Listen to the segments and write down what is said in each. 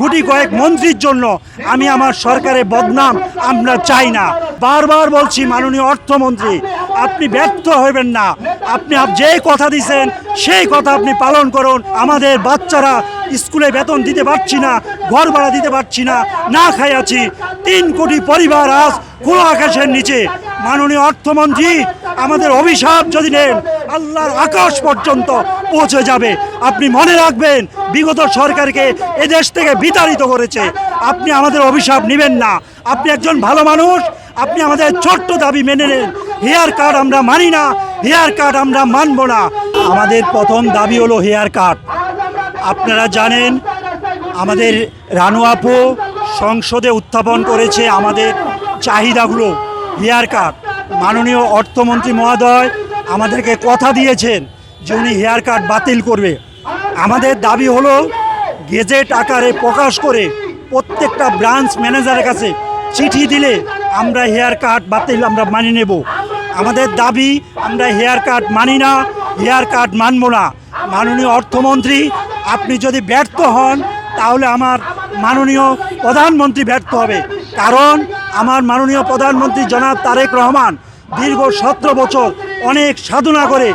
গুটি কয়েক মন্ত্রীর জন্য আমি আমার সরকারের বদনাম আমরা চাই না। বারবার বলছি মাননীয় অর্থমন্ত্রী, আপনি ব্যর্থ হবেন না। আপনি যে কথা দিয়েছেন সেই কথা আপনি পালন করুন। আমাদের বাচ্চারা স্কুলে বেতন দিতে পারছি না, ঘর ভাড়া দিতে পারছি না, না খাই আছি। 3 কোটি পরিবার আজ খোলা আকাশের নিচে। মাননীয় অর্থমন্ত্রী, আমাদের অভিশাপ যদি নেন আল্লাহর আকাশ পর্যন্ত পৌঁছে যাবে। আপনি মনে রাখবেন, বিগত সরকারকে এদেশ থেকে বিতাড়িত করেছে। আপনি আমাদের অভিশাপ নেবেন না। আপনি একজন ভালো মানুষ, আপনি আমাদের ছোট্ট দাবি মেনে নেন। হেয়ার কার্ড আমরা মানি না, হেয়ার কার্ড আমরা মানব না। আমাদের প্রথম দাবি হলো হেয়ার কার্ড। আপনারা জানেন আমাদের রানু আপু সংসদে উত্থাপন করেছে আমাদের চাহিদাগুলো। হেয়ার কার্ড মাননীয় অর্থমন্ত্রী মহোদয় আমাদেরকে কথা দিয়েছেন যে উনি হেয়ার কার্ড বাতিল করবে। আমাদের দাবি হলো গেজেট আকারে প্রকাশ করে প্রত্যেকটা ব্রাঞ্চ ম্যানেজারের কাছে চিঠি দিলে আমরা হেয়ার কার্ড বাতিল আমরা মানি নেব। আমাদের দাবি, আমরা হেয়ার কার্ড মানি না, হেয়ার কার্ড মানব না। মাননীয় অর্থমন্ত্রী, আপনি যদি ব্যর্থ হন তাহলে আমার মাননীয় প্রধানমন্ত্রী ব্যর্থ হবে। কারণ আমার মাননীয় প্রধানমন্ত্রী জনাব তারেক রহমান দীর্ঘ 17 বছর অনেক সাধনা করে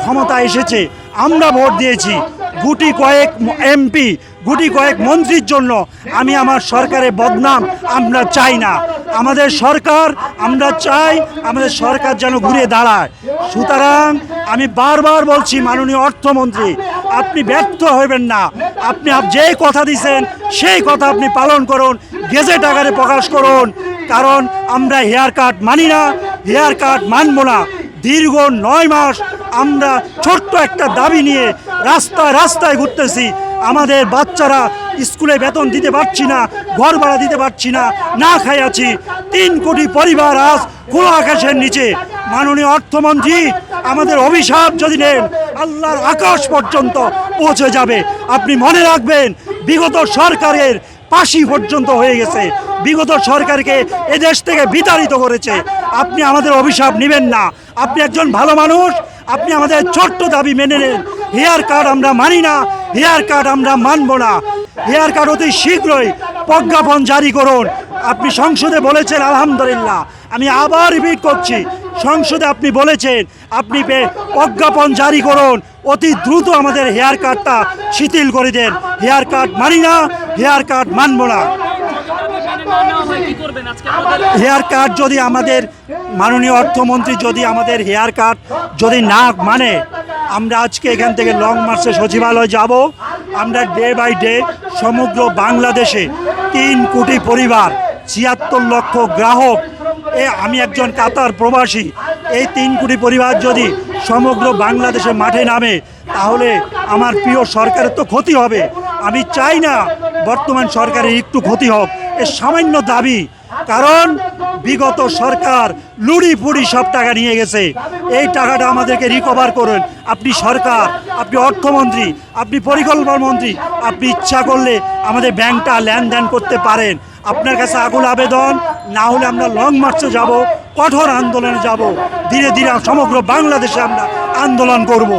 ক্ষমতা এসেছে। আমরা ভোট দিয়েছি গুটি কয়েক এমপি, গুটি কয়েক মন্ত্রীর জন্য আমি আমার সরকারের বদনাম আমরা চাই না। আমাদের সরকার, আমরা চাই আমাদের সরকার যেন ঘুরে দাঁড়ায়। সুতরাং আমি বারবার বলছি মাননীয় অর্থমন্ত্রী, আপনি ব্যর্থ হবেন না। আপনি যে কথা দিয়েছেন সেই কথা আপনি পালন করুন, গেজেট আকারে প্রকাশ করুন। কারণ আমরা হেয়ার কার্ড মানি না, হেয়ার কার্ড মানব না। দীর্ঘ 9 মাস আমরা ছোট্ট একটা দাবি নিয়ে রাস্তায় রাস্তায় ঘুরতেছি। আমাদের বাচ্চারা স্কুলে বেতন দিতে পারছি না, ঘর ভাড়া দিতে পারছি না, না খাই আছি। 3 কোটি পরিবার আজ খোলা আকাশের নিচে। মাননীয় অর্থমন্ত্রী, আমাদের অভিশাপ যদি নেন আল্লাহর আকাশ পর্যন্ত পৌঁছে যাবে। আপনি মনে রাখবেন, বিগত সরকারের ফাঁসি পর্যন্ত হয়ে গেছে। বিগত সরকারকে এদেশ থেকে বিতাড়িত করেছে। আপনি আমাদের অভিশাপ নেবেন না। আপনি একজন ভালো মানুষ, আপনি আমাদের ছোট্ট দাবি মেনে নেন। হেয়ার কার্ড আমরা মানি না, হেয়ার কার্ড আমরা মানব না। হেয়ার কার্ড অতি শীঘ্রই প্রজ্ঞাপন জারি করুন। আপনি সংসদে বলেছেন, আলহামদুলিল্লাহ, আমি আবার রিপিট করছি, সংসদে আপনি বলেছেন আপনি প্রজ্ঞাপন জারি করুন। অতি দ্রুত আমাদের হেয়ার কার্ডটা শিথিল করে দেন। হেয়ার কার্ড মানি না, হেয়ার কার্ড মানব না। হেয়ার কার্ড যদি আমাদের মাননীয় অর্থমন্ত্রী যদি আমাদের হেয়ার কার্ড যদি না মানে, আমরা আজকে এখান থেকে লং মার্চে সচিবালয় যাব। আমরা ডে বাই ডে সমগ্র বাংলাদেশে 3 কোটি পরিবার, 76 লক্ষ গ্রাহক, আমি একজন কাতার প্রবাসী, এই 3 কোটি পরিবার যদি সমগ্র বাংলাদেশে মাঠে নামে তাহলে আমার প্রিয় সরকারের তো ক্ষতি হবে। আমি চাই না বর্তমান সরকারের একটু ক্ষতি হোক। এর সামান্য দাবি, কারণ বিগত সরকার লুড়ি পুড়ি সব টাকা নিয়ে গেছে। এই টাকাটা আমাদেরকে রিকভার করুন। আপনি সরকার, আপনি অর্থমন্ত্রী, আপনি পরিকল্পনা মন্ত্রী, আপনি ইচ্ছা করলে আমাদের ব্যাংকটা লেনদেন করতে পারেন। আপনার কাছে আকুল আবেদন, না হলে আমরা লং মার্চে যাব, কঠোর আন্দোলনে যাব। ধীরে ধীরে সমগ্র বাংলাদেশে আমরা আন্দোলন করব।